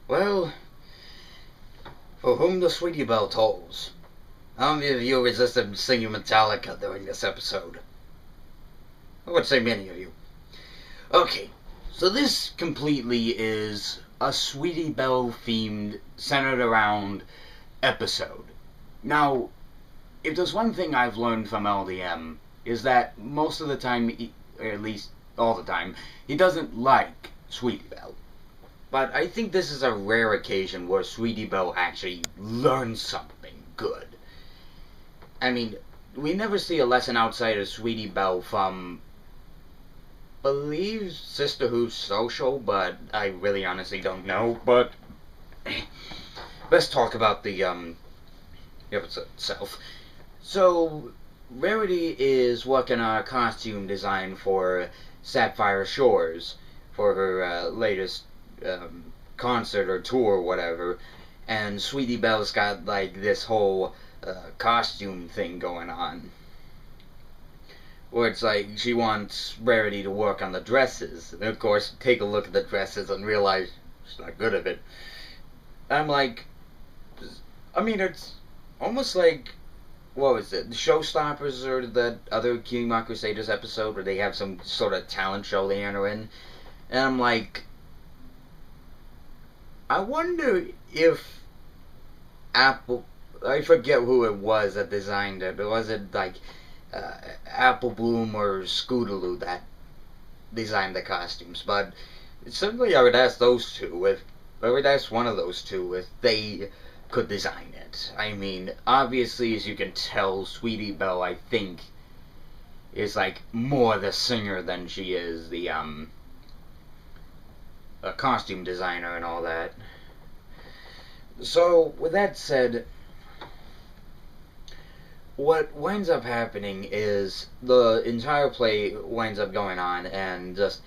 Well, for whom the Sweetie Belle tolls. How many of you resisted singing Metallica during this episode? I would say many of you. Okay, so this completely is a Sweetie Belle themed, centered around episode. Now, if there's one thing I've learned from LDM, is that most of the time, or at least all the time, he doesn't like Sweetie Belle. But I think this is a rare occasion where Sweetie Belle actually learns something good. I mean, we never see a lesson outside of Sweetie Belle from, I believe, Sister Who's Social, but I really honestly don't know. But let's talk about the episode itself. So, Rarity is working on a costume design for Sapphire Shores for her latest concert or tour or whatever, and Sweetie Belle's got like this whole costume thing going on, where it's like she wants Rarity to work on the dresses, and of course take a look at the dresses and realize she's not good at it. I'm like, I mean, it's almost like, what was it, the Showstoppers or the other Kingdom Crusaders episode where they have some sort of talent show they enter in, and I'm like, I wonder if Apple, I forget who it was that designed it. Was it like Apple Bloom or Scootaloo that designed the costumes? But certainly I would ask those two, if I would ask one of those two if they could design it. I mean, obviously, as you can tell, Sweetie Belle, I think, is like more the singer than she is the a costume designer and all that. So, with that said, what winds up happening is the entire play winds up going on, and just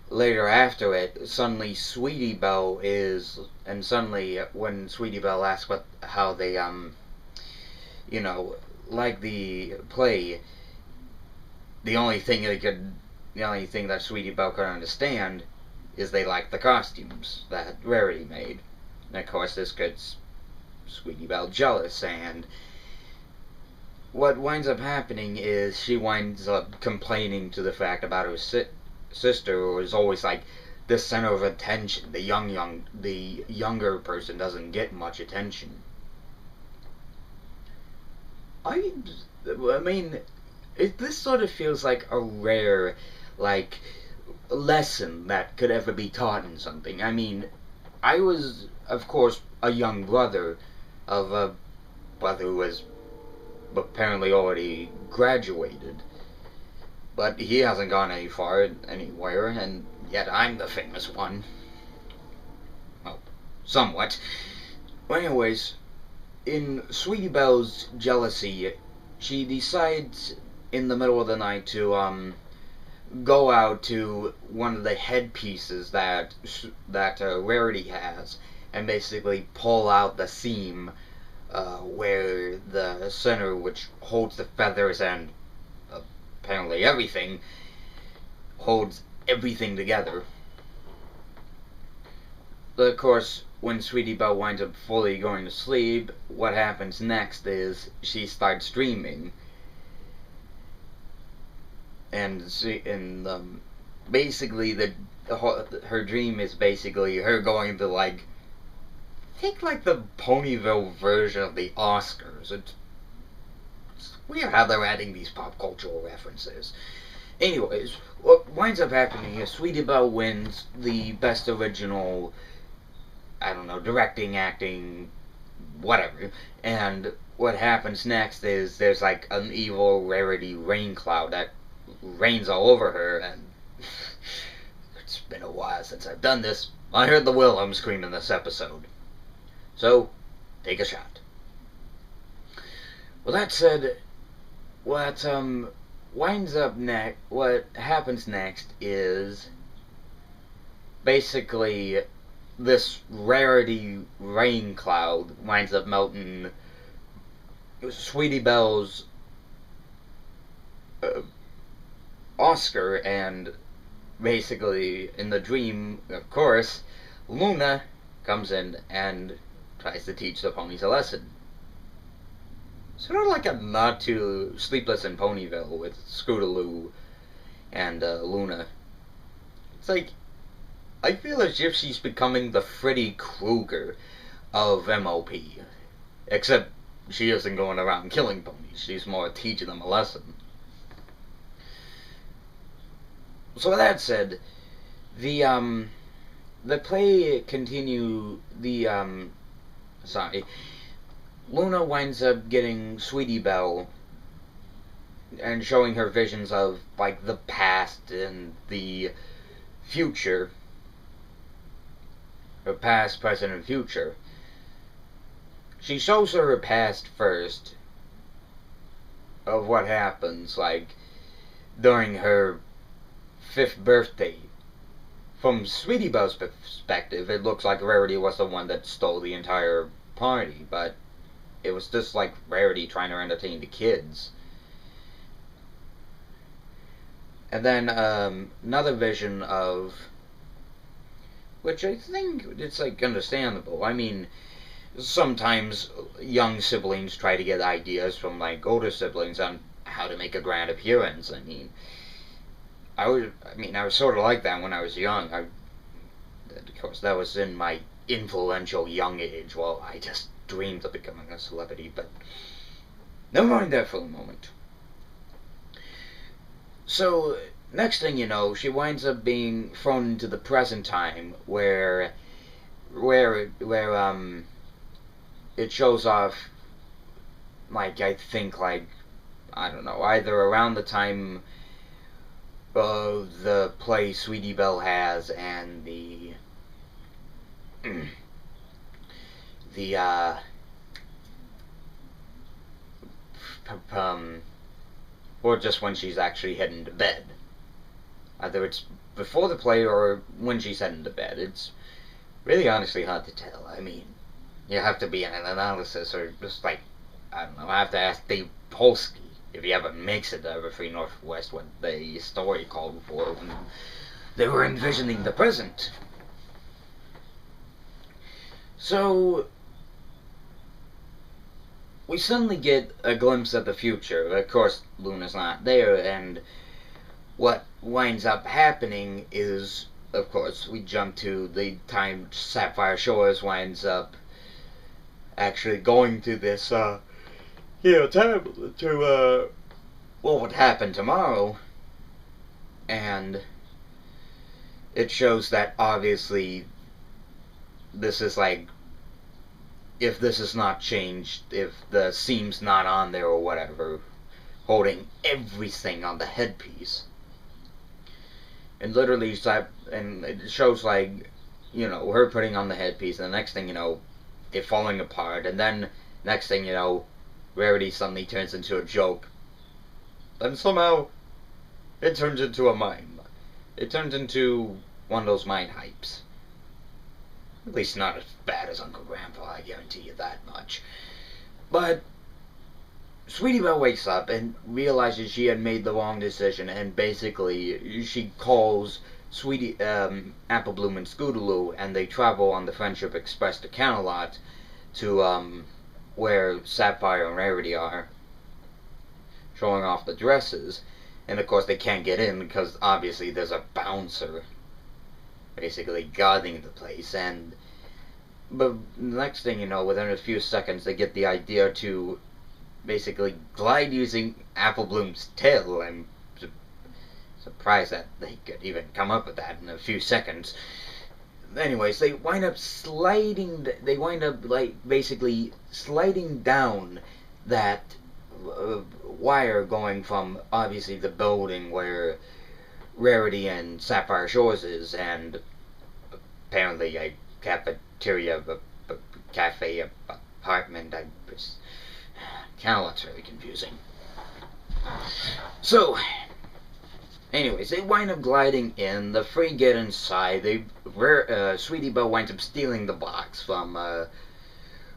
later after it, suddenly Sweetie Belle is, and suddenly when Sweetie Belle asks how they, like the play, the only thing that Sweetie Belle could understand is they like the costumes that Rarity made. And of course, this gets Sweetie Belle jealous, and what winds up happening is she winds up complaining to the fact about her sister, who is always like the center of attention. The younger person doesn't get much attention. I mean, this sort of feels like a rare, like, lesson that could ever be taught in something. I mean, I was, of course, a young brother of a brother who was apparently already graduated, but he hasn't gone any far anywhere, and yet I'm the famous one. Well, somewhat. But anyways, in Sweetie Belle's jealousy, she decides in the middle of the night to go out to one of the headpieces that Rarity has, and basically pull out the seam where the center, which holds the feathers and apparently everything, holds everything together. But of course, when Sweetie Belle winds up fully going to sleep, what happens next is she starts dreaming. And basically her dream is basically her going to like think like the Ponyville version of the Oscars. It's weird how they're adding these pop cultural references. Anyways, what winds up happening is Sweetie Belle wins the best original, I don't know, directing, acting, whatever. And what happens next is there's like an evil Rarity rain cloud that rains all over her, and it's been a while since I've done this. I heard the Wilhelm scream in this episode. So, take a shot. Well, that said, what happens next is basically this Rarity rain cloud winds up melting Sweetie Belle's Oscar, and basically in the dream, of course, Luna comes in and tries to teach the ponies a lesson. Sort of like a nod to Sleepless in Ponyville with Scootaloo and Luna. It's like, I feel as if she's becoming the Freddy Krueger of MLP. Except she isn't going around killing ponies. She's more teaching them a lesson. So with that said, the play continue, Luna winds up getting Sweetie Belle and showing her visions of, like, the past and the future. Her past, present, and future. She shows her past first of what happens, like, during her 5th birthday. From Sweetie Belle's perspective, it looks like Rarity was the one that stole the entire party, but it was just like Rarity trying to entertain the kids. And then another vision of, which I think it's like understandable. I mean, sometimes young siblings try to get ideas from like older siblings on how to make a grand appearance. I mean, I was sort of like that when I was young. Of course, that was in my influential young age. Well, I just dreamed of becoming a celebrity, but never mind that for a moment. So, next thing you know, she winds up being thrown into the present time, where it shows off, like, I think, like, I don't know, either around the time of the play Sweetie Belle has and or just when she's actually heading to bed. Either it's before the play or when she's heading to bed. It's really honestly hard to tell. I mean, you have to be in an analysis, or just like, I don't know, I have to ask Dave Polsky if he ever makes it to Everfree Northwest what the story called for when they were envisioning the present. So we suddenly get a glimpse of the future. Of course, Luna's not there, and what winds up happening is, of course, we jump to the time Sapphire Shores winds up actually going to this, time to, what would happen tomorrow, and it shows that obviously this is like, if this is not changed, if the seam's not on there or whatever, holding everything on the headpiece. And literally, and it shows, like, you know, her putting on the headpiece, and the next thing you know, it falling apart, and then next thing you know, Rarity suddenly turns into a joke. And somehow, it turns into a mime. It turns into one of those mind hypes. At least not as bad as Uncle Grandpa, I guarantee you that much. But Sweetie Belle wakes up and realizes she had made the wrong decision, and basically she calls Apple Bloom and Scootaloo, and they travel on the Friendship Express to Camelot to where Sapphire and Rarity are, showing off the dresses. And of course they can't get in because obviously there's a bouncer basically guarding the place. But the next thing you know, within a few seconds, they get the idea to basically glide using Apple Bloom's tail. I'm surprised that they could even come up with that in a few seconds. Anyways, they wind up like basically sliding down that wire going from obviously the building where Rarity and Sapphire Shores is, and apparently a cafeteria, a cafe, apartment. Camelot's very confusing. So, anyways, they wind up gliding in. The three get inside. Sweetie Belle winds up stealing the box from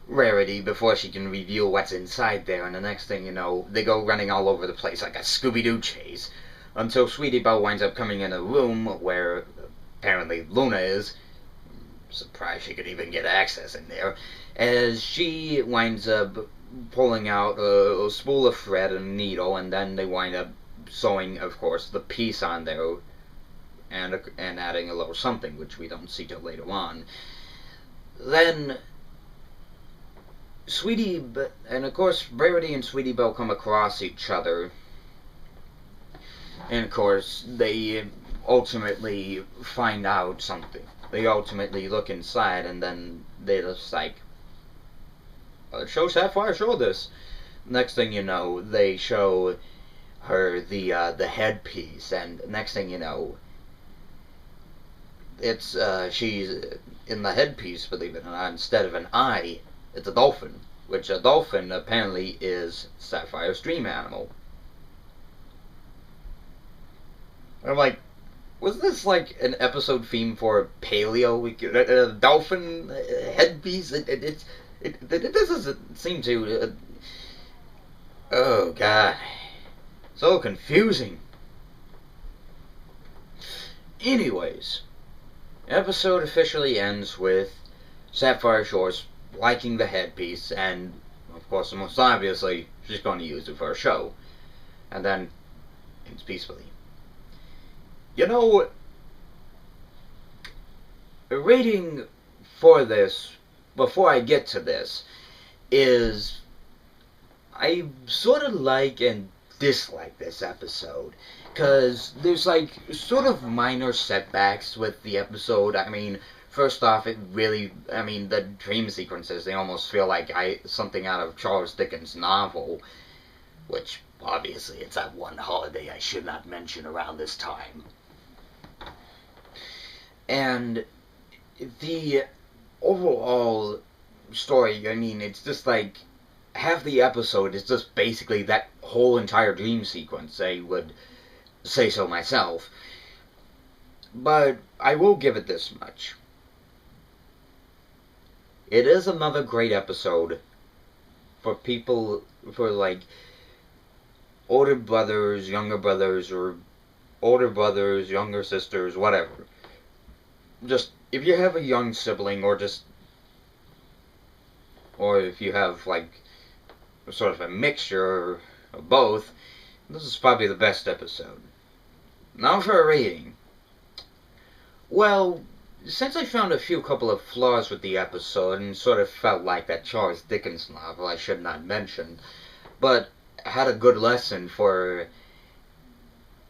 Rarity before she can reveal what's inside there, and the next thing you know, they go running all over the place like a Scooby-Doo chase, until Sweetie Belle winds up coming in a room where apparently Luna is, surprised she could even get access in there, as she winds up pulling out a spool of thread and a needle, and then they wind up sewing, of course, the piece on there, and adding a little something, which we don't see till later on. Then Sweetie, and of course, Rarity and Sweetie Belle come across each other, and of course, they ultimately find out something. They ultimately look inside, and then they're just like, show Sapphire, show this. Next thing you know, they show her the headpiece, and next thing you know, it's she's in the headpiece, believe it or not, instead of an eye, it's a dolphin, which a dolphin apparently is Sapphire's dream animal. I'm like, was this like an episode theme for paleo? A dolphin headpiece? It doesn't seem to. Oh god, so confusing. Anyways, episode officially ends with Sapphire Shores liking the headpiece, and of course, most obviously, she's going to use it for a show, and then ends peacefully. You know, a rating for this, before I get to this, is I sort of like and dislike this episode, because there's like sort of minor setbacks with the episode. I mean, first off, it really, I mean, the dream sequences, they almost feel like something out of Charles Dickens' novel, which obviously it's that one holiday I should not mention around this time. And the overall story, I mean, it's just like half the episode is just basically that whole entire dream sequence. I would say so myself. But I will give it this much. It is another great episode for people, for like older brothers, younger brothers, or older brothers, younger sisters, whatever. Just, if you have a young sibling, or if you have, like, sort of a mixture of both, this is probably the best episode. Now for a rating. Well, since I found a couple of flaws with the episode, and sort of felt like that Charles Dickens novel I should not mention, but had a good lesson for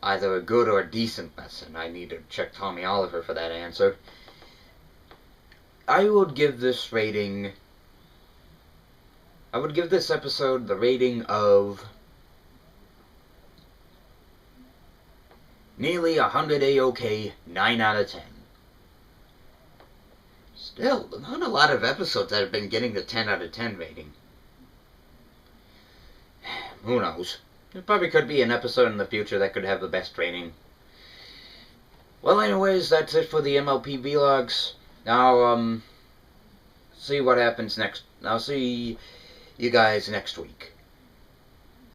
either a good or a decent lesson. I need to check Tommy Oliver for that answer. I would give this episode the rating of nearly 100 A-OK, 9 out of 10. Still, not a lot of episodes that have been getting the 10 out of 10 rating. Who knows? There probably could be an episode in the future that could have the best rating. Well, anyways, that's it for the MLP Vlogs. Now, see what happens next. I'll see you guys next week.